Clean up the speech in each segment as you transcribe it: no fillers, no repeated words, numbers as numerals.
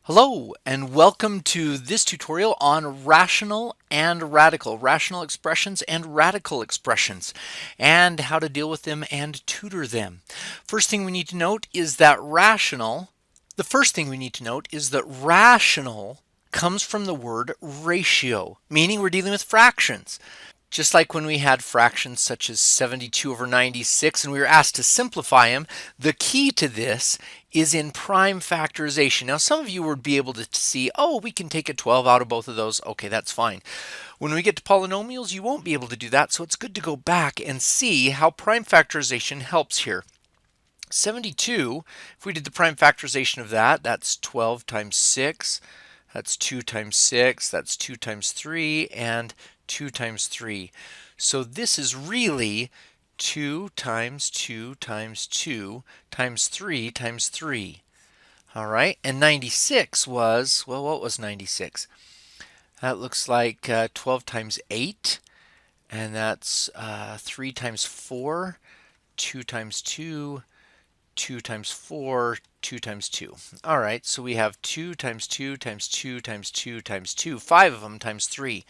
Hello and welcome to this tutorial on rational expressions and radical expressions and how to deal with them and tutor them. First thing we need to note is that rational comes from the word ratio, meaning we're dealing with fractions. Just like when we had fractions such as 72 over 96 and we were asked to simplify them, the key to this is in prime factorization. Now some of you would be able to see, oh, we can take a 12 out of both of those. Okay, that's fine. When we get to polynomials, you won't be able to do that, so it's good to go back and see how prime factorization helps here. 72, if we did the prime factorization of that, that's 12 times 6, that's 2 times 6, that's 2 times 3, and 2 times 3. So this is really 2 times 2 times 2 times 3 times 3. All right, and 96 was, well, what was 96? That looks like 12 times 8, and that's 3 times 4, 2 times 2, 2 times 4, 2 times 2. All right, so we have 2 times 2 times 2 times 2 times 2, 5 of them times 3.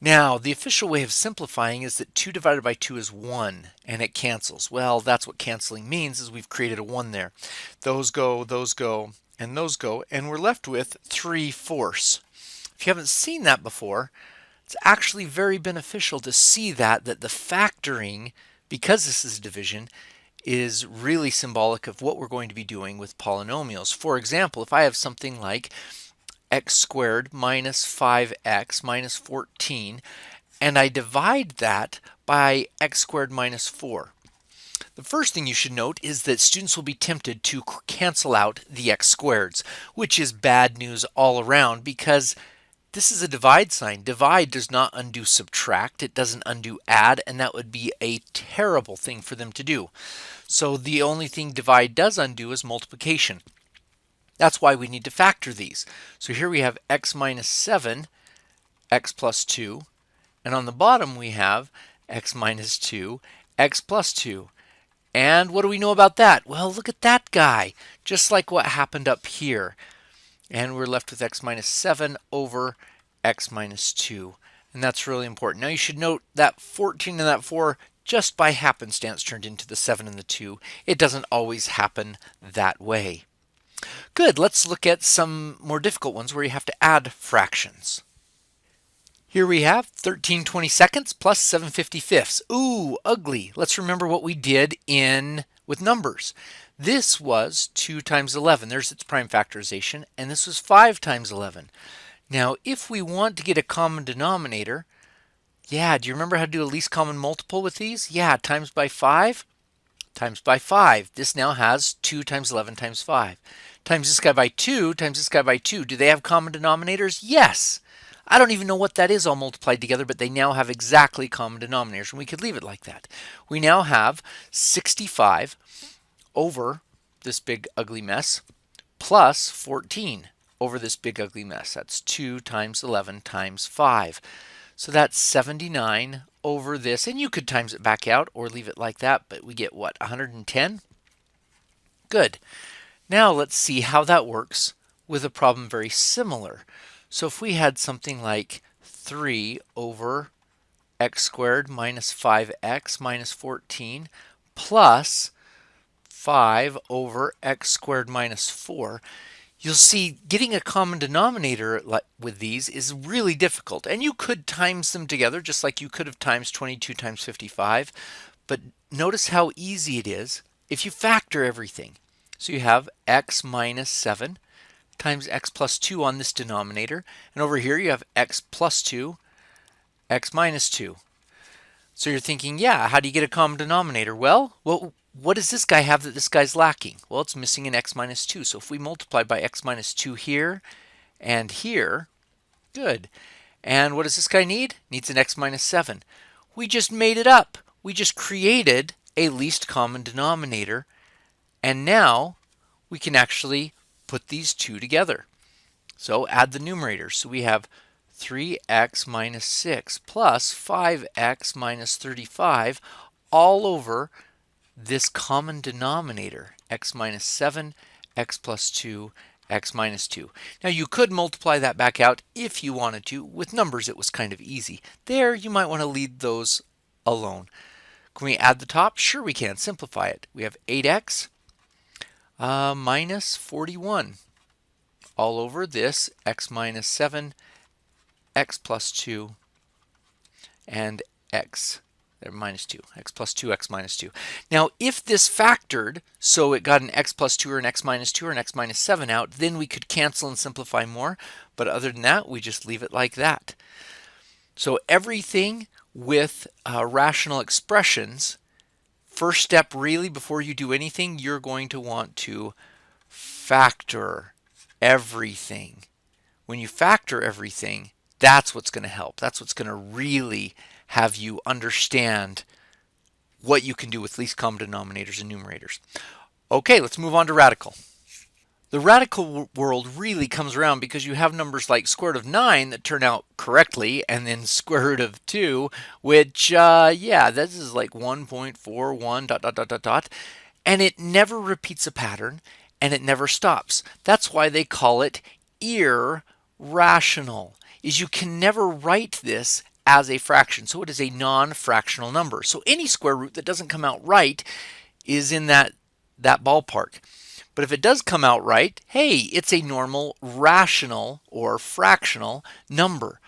Now, the official way of simplifying is that 2 divided by 2 is 1, and it cancels. Well, that's what canceling means, is we've created a 1 there. Those go, and those go, and we're left with 3/4. If you haven't seen that before, it's actually very beneficial to see that the factoring, because this is division, is really symbolic of what we're going to be doing with polynomials. For example, if I have something like x squared minus 5x minus 14, and I divide that by x squared minus 4. The first thing you should note is that students will be tempted to cancel out the x squareds, which is bad news all around because this is a divide sign. Divide does not undo subtract, it doesn't undo add, and that would be a terrible thing for them to do. So the only thing divide does undo is multiplication. That's why we need to factor these. So here we have x minus 7, x plus 2, and on the bottom we have x minus 2, x plus 2. And what do we know about that? Well, look at that guy, just like what happened up here. And we're left with x minus 7 over x minus 2. And that's really important. Now you should note that 14 and that 4 just by happenstance turned into the 7 and the 2. It doesn't always happen that way. Good, let's look at some more difficult ones where you have to add fractions. Here we have 13/22 plus 7/55. Ooh, ugly. Let's remember what we did with numbers. This was 2 times 11. There's its prime factorization. And this was 5 times 11. Now, if we want to get a common denominator, yeah, do you remember how to do a least common multiple with these? Yeah, times by 5. Times by 5. This now has 2 times 11 times 5. Times this guy by 2 times this guy by 2. Do they have common denominators? Yes. I don't even know what that is all multiplied together, but they now have exactly common denominators, and we could leave it like that. We now have 65 over this big ugly mess plus 14 over this big ugly mess. That's 2 times 11 times 5. So that's 79 over this, and you could times it back out or leave it like that, but we get what, 110? Good. Now let's see how that works with a problem very similar. So if we had something like 3 over x squared minus 5x minus 14 plus 5 over x squared minus 4, you'll see getting a common denominator with these is really difficult. And you could times them together just like you could have times 22 times 55. But notice how easy it is if you factor everything. So you have x minus 7 times x plus 2 on this denominator. And over here you have x plus 2, x minus 2. So you're thinking, yeah, how do you get a common denominator? Well, what does this guy have that this guy's lacking? Well, it's missing an x minus 2. So if we multiply by x minus 2 here and here, good. And what does this guy need? Needs an x minus 7. We just made it up. We just created a least common denominator. And now we can actually put these two together. So add the numerators. So we have 3x minus 6 plus 5x minus 35 all over this common denominator, x minus 7, x plus 2, x minus 2. Now you could multiply that back out if you wanted to. With numbers it was kind of easy. There you might want to leave those alone. Can we add the top? Sure we can. Simplify it. We have 8x minus 41 all over this x minus 7, x plus 2, and x minus 2, x plus 2, x minus 2. Now, if this factored, so it got an x plus 2 or an x minus 2 or an x minus 7 out, then we could cancel and simplify more. But other than that, we just leave it like that. So everything with rational expressions, first step really before you do anything, you're going to want to factor everything. When you factor everything, that's what's going to help. That's what's going to really have you understand what you can do with least common denominators and numerators. Okay, let's move on to radical. The radical world really comes around because you have numbers like square root of 9 that turn out correctly, and then square root of 2, which, yeah, this is like 1.41 dot dot dot dot dot, and it never repeats a pattern, and it never stops. That's why they call it irrational, is you can never write this as a fraction, so it is a non-fractional number. So any square root that doesn't come out right is in that ballpark. But if it does come out right, hey, it's a normal rational or fractional number.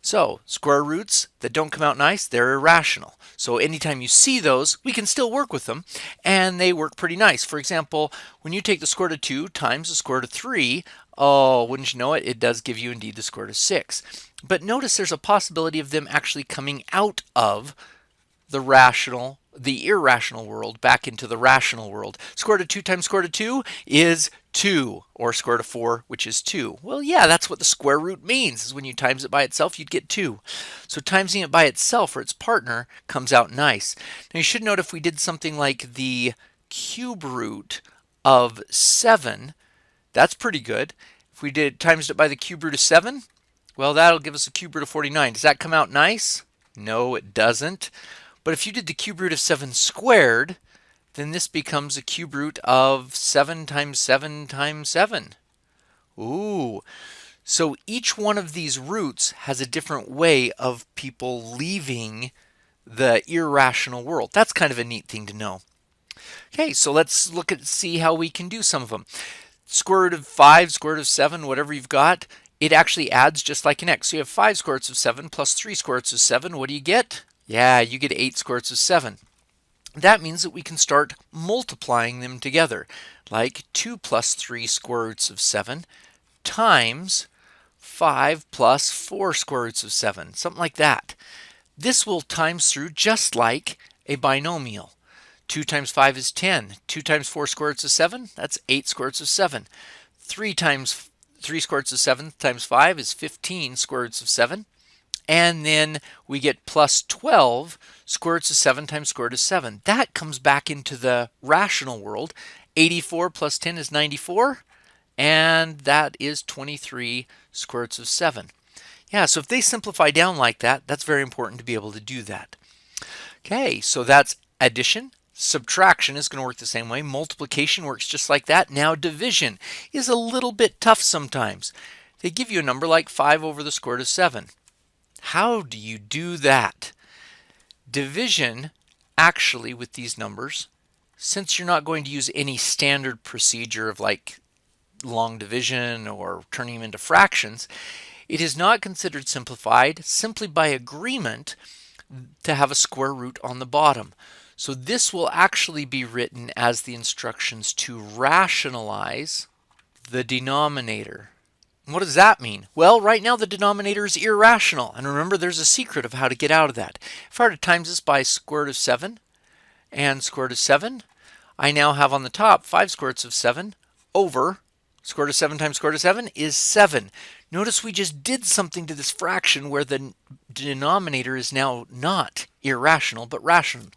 So square roots that don't come out nice, they're irrational. So anytime you see those, we can still work with them, and they work pretty nice. For example, when you take the square root of 2 times the square root of 3, oh, wouldn't you know it, it does give you indeed the square root of 6. But notice there's a possibility of them actually coming out of the irrational world back into the rational world. Square root of 2 times square root of 2 is 2, or square root of 4, which is 2. Well, yeah, that's what the square root means, is when you times it by itself, you'd get 2. So timesing it by itself or its partner comes out nice. Now you should note if we did something like the cube root of 7, that's pretty good. If we did times it by the cube root of 7, well, that'll give us a cube root of 49. Does that come out nice? No, it doesn't. But if you did the cube root of 7 squared, then this becomes a cube root of 7 times 7 times 7. Ooh. So each one of these roots has a different way of people leaving the irrational world. That's kind of a neat thing to know. Okay, so let's look at see how we can do some of them. Square root of 5, square root of 7, whatever you've got, it actually adds just like an x. So you have 5 square roots of 7 plus 3 square roots of 7. What do you get? Yeah, you get 8 square roots of 7. That means that we can start multiplying them together, like 2 plus 3 square roots of 7 times 5 plus 4 square roots of 7, something like that. This will times through just like a binomial. 2 times 5 is 10. 2 times 4 square roots of 7, that's 8 square roots of 7. 3 times 3 square roots of 7 times 5 is 15 square roots of 7. And then we get plus 12 square roots of 7 times square root of 7. That comes back into the rational world. 84 plus 10 is 94, and that is 23 square roots of 7. Yeah, so if they simplify down like that, that's very important to be able to do that. Okay, so that's addition. Subtraction is going to work the same way. Multiplication works just like that. Now division is a little bit tough sometimes. They give you a number like 5 over the square root of 7. How do you do that? Division, actually, with these numbers, since you're not going to use any standard procedure of like long division or turning them into fractions, it is not considered simplified simply by agreement to have a square root on the bottom. So this will actually be written as the instructions to rationalize the denominator. What does that mean? Well, right now the denominator is irrational. And remember, there's a secret of how to get out of that. If I were to times this by square root of 7 and square root of 7, I now have on the top 5 square roots of 7 over square root of 7 times square root of 7 is 7. Notice we just did something to this fraction where the denominator is now not irrational, but rational.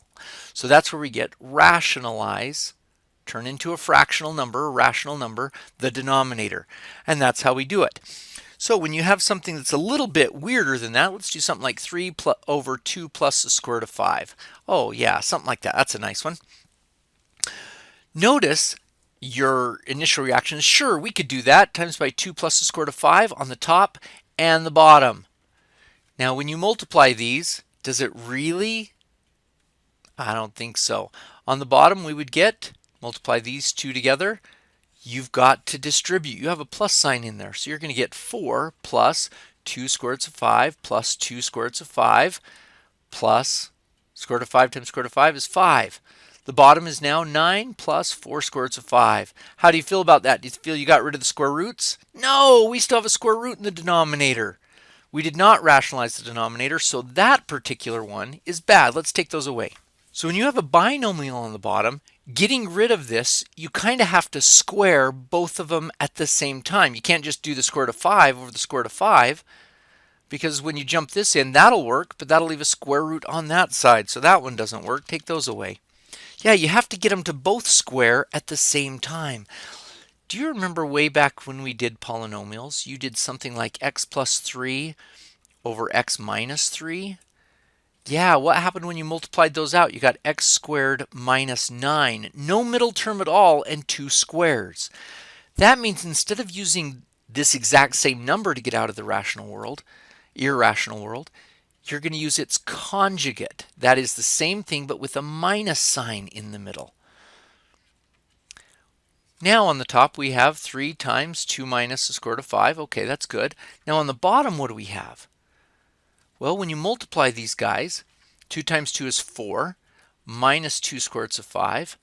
So that's where we get rationalize, turn into a fractional number, a rational number, the denominator. And that's how we do it. So when you have something that's a little bit weirder than that, let's do something like 3 over 2 plus the square root of 5. Oh yeah, something like that. That's a nice one. Notice your initial reaction is, sure, we could do that, times by 2 plus the square root of 5 on the top and the bottom. Now, when you multiply these, does it really? I don't think so. On the bottom, we would get, multiply these two together, you've got to distribute. You have a plus sign in there. So you're going to get 4 plus 2 square roots of 5 plus 2 square roots of 5 plus square root of 5 times square root of 5 is 5. The bottom is now 9 plus 4 square roots of 5. How do you feel about that? Do you feel you got rid of the square roots? No, we still have a square root in the denominator. We did not rationalize the denominator, so that particular one is bad. Let's take those away. So when you have a binomial on the bottom, getting rid of this, you kind of have to square both of them at the same time. You can't just do the square root of 5 over the square root of 5, because when you jump this in, that'll work, but that'll leave a square root on that side, so that one doesn't work. Take those away. Yeah, you have to get them to both square at the same time. Do you remember way back when we did polynomials, you did something like x plus 3 over x minus 3? Yeah, what happened when you multiplied those out? You got x squared minus 9. No middle term at all and 2 squares. That means instead of using this exact same number to get out of the irrational world, you're going to use its conjugate. That is the same thing but with a minus sign in the middle. Now on the top we have 3 times 2 minus the square root of 5. Okay, that's good. Now on the bottom, what do we have? Well, when you multiply these guys, 2 times 2 is 4, minus 2 square roots of 5,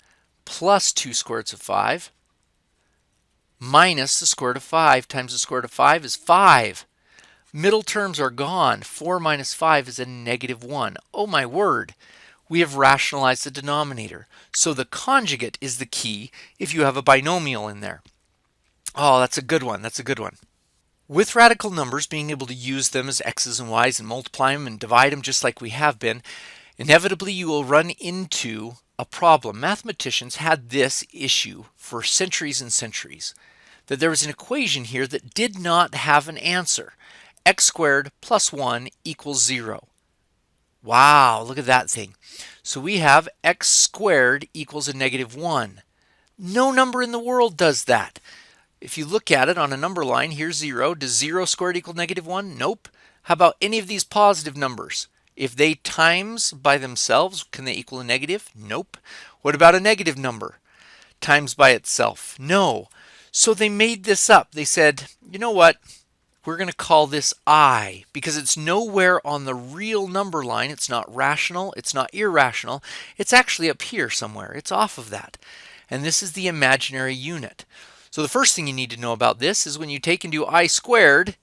plus 2 square roots of 5, minus the square root of 5 times the square root of 5 is 5. Middle terms are gone. 4 minus 5 is a negative 1. Oh my word! We have rationalized the denominator. So the conjugate is the key if you have a binomial in there. Oh, that's a good one. That's a good one. With radical numbers, being able to use them as x's and y's and multiply them and divide them just like we have been, inevitably you will run into a problem. Mathematicians had this issue for centuries and centuries, that there was an equation here that did not have an answer. X squared plus 1 equals 0. Wow, look at that thing. So we have x squared equals a negative 1. No number in the world does that. If you look at it on a number line, here's 0. Does 0 squared equal negative 1? Nope. How about any of these positive numbers? If they times by themselves, can they equal a negative? Nope. What about a negative number? Times by itself? No. So they made this up. They said, you know what? We're going to call this I because it's nowhere on the real number line. It's not rational. It's not irrational. It's actually up here somewhere. It's off of that. And this is the imaginary unit. So the first thing you need to know about this is when you take and do I squared,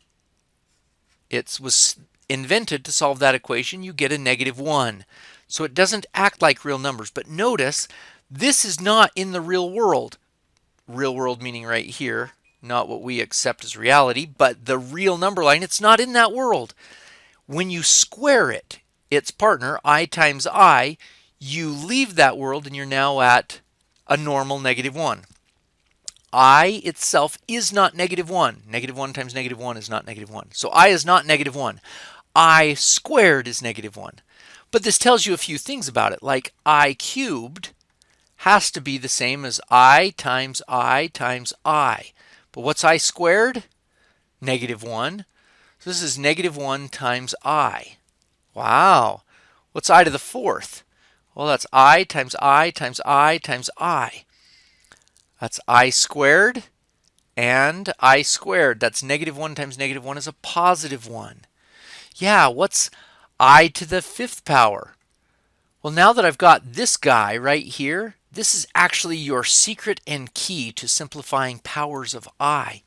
it was invented to solve that equation, you get a negative 1. So it doesn't act like real numbers. But notice, this is not in the real world. Real world meaning right here. Not what we accept as reality, but the real number line, it's not in that world. When you square it, its partner, I times I, you leave that world and you're now at a normal negative 1. I itself is not negative 1. Negative 1 times negative 1 is not negative 1. So I is not negative 1. I squared is negative 1. But this tells you a few things about it, like I cubed has to be the same as I times I times I. But what's I squared? Negative 1. So this is negative 1 times I. Wow. What's I to the fourth? Well, that's I times I times I times I. That's I squared and I squared. That's negative 1 times negative 1 is a positive 1. Yeah, what's I to the fifth power? Well, now that I've got this guy right here, this is actually your secret and key to simplifying powers of I.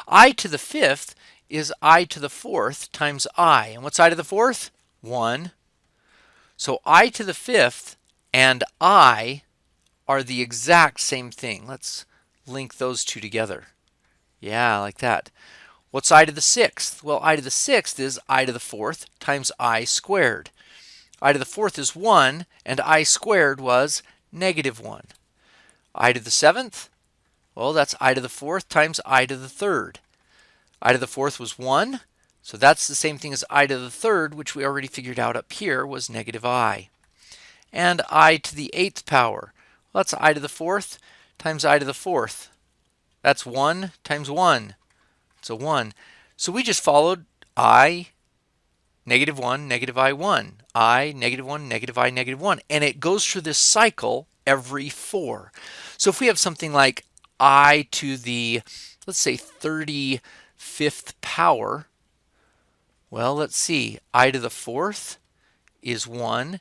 I to the fifth is I to the fourth times I. And what's I to the fourth? 1. So I to the fifth and I are the exact same thing. Let's link those two together. Yeah, like that. What's I to the sixth? Well, I to the sixth is I to the fourth times I squared. I to the fourth is 1, and I squared was negative 1. I to the seventh? Well, that's I to the fourth times I to the third. I to the fourth was 1, so that's the same thing as I to the third, which we already figured out up here was negative I. And I to the eighth power? Well, that's I to the fourth times I to the fourth. That's 1 times 1. So 1. So we just followed I, negative 1, negative I, 1. I, negative 1, negative I, negative 1. And it goes through this cycle every 4. So if we have something like I to the, let's say, 35th power, well, let's see. I to the fourth is 1.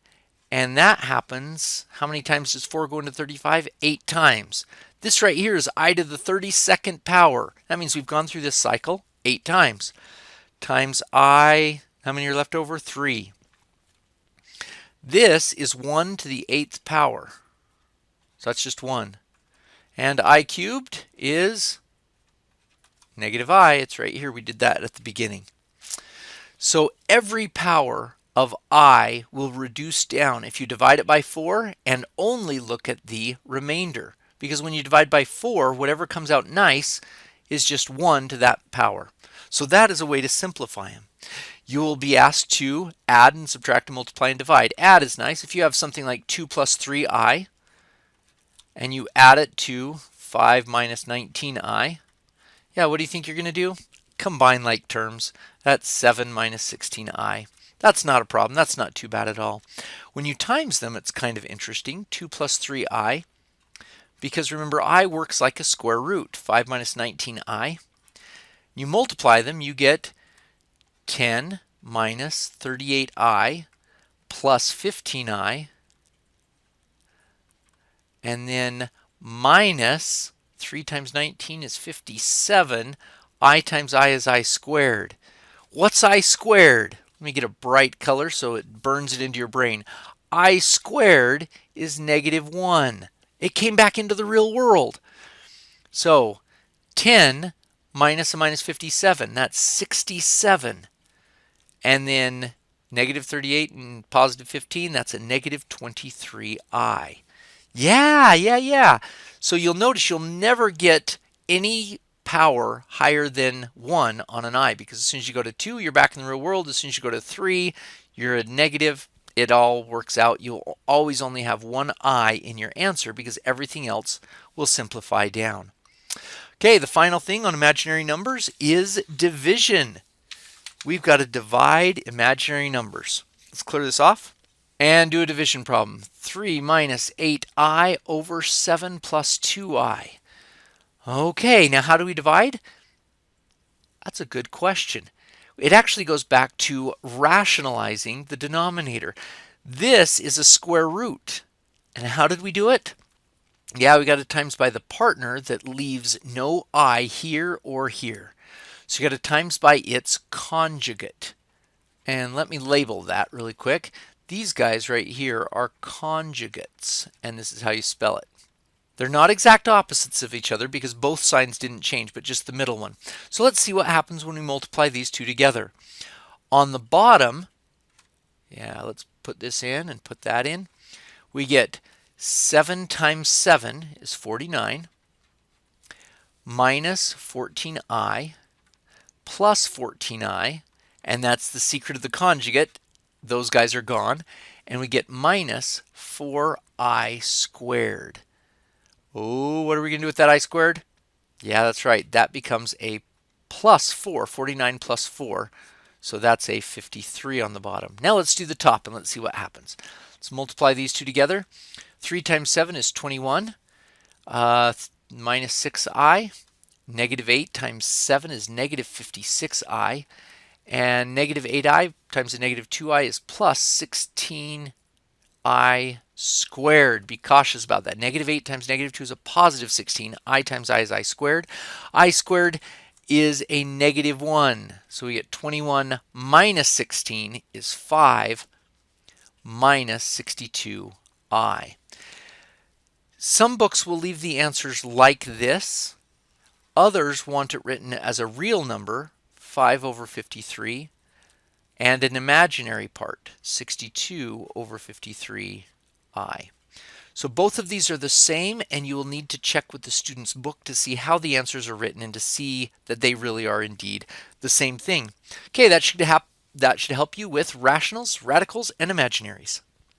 And that happens, how many times does 4 go into 35? 8 times. This right here is I to the 32nd power. That means we've gone through this cycle 8 times. Times I, how many are left over? 3. This is 1 to the 8th power. So that's just 1. And I cubed is negative I. It's right here. We did that at the beginning. So every power of I will reduce down if you divide it by 4 and only look at the remainder. Because when you divide by 4, whatever comes out nice is just 1 to that power. So that is a way to simplify them. You will be asked to add and subtract and multiply and divide. Add is nice. If you have something like 2 plus 3i and you add it to 5 minus 19i, yeah, what do you think you're going to do? Combine like terms. That's 7 minus 16i. That's not a problem. That's not too bad at all. When you times them, it's kind of interesting. 2 plus 3i, because remember, I works like a square root. 5 minus 19i. You multiply them, you get 10 minus 38i plus 15i, and then minus 3 times 19 is 57. I times I is I squared. What's I squared? Let me get a bright color so it burns it into your brain. I squared is negative 1. It came back into the real world. So 10 minus a minus 57, that's 67. And then negative 38 and positive 15, that's a negative 23i. Yeah. So you'll notice you'll never get any power higher than 1 on an I, because as soon as you go to 2, you're back in the real world. As soon as you go to 3, you're a negative. It all works out. You'll always only have one I in your answer because everything else will simplify down. Okay, the final thing on imaginary numbers is division. We've got to divide imaginary numbers. Let's clear this off and do a division problem. 3 minus 8i over 7 plus 2i. Okay, now how do we divide? That's a good question. It actually goes back to rationalizing the denominator. This is a square root. And how did we do it? Yeah, we got it times by the partner that leaves no I here or here. So you got to times by its conjugate. And let me label that really quick. These guys right here are conjugates, and this is how you spell it. They're not exact opposites of each other because both signs didn't change, but just the middle one. So let's see what happens when we multiply these two together. On the bottom, yeah, let's put this in and put that in. We get 7 times 7 is 49 minus 14i plus 14i, and that's the secret of the conjugate. Those guys are gone, and we get minus 4i squared. Oh, what are we going to do with that I squared? Yeah, that's right. That becomes a plus 4, 49 plus 4. So that's a 53 on the bottom. Now let's do the top and let's see what happens. Let's multiply these two together. 3 times 7 is 21 minus 6i. Negative 8 times 7 is negative 56i. And negative 8i times a negative 2i is plus 16i squared. Be cautious about that. Negative 8 times negative 2 is a positive 16. I times I is I squared. I squared is a negative 1. So we get 21 minus 16 is 5 minus 62i. Some books will leave the answers like this. Others want it written as a real number, 5 over 53, and an imaginary part, 62 over 53i. So both of these are the same, and you will need to check with the student's book to see how the answers are written and to see that they really are indeed the same thing. Okay, that should help you with rationals, radicals, and imaginaries.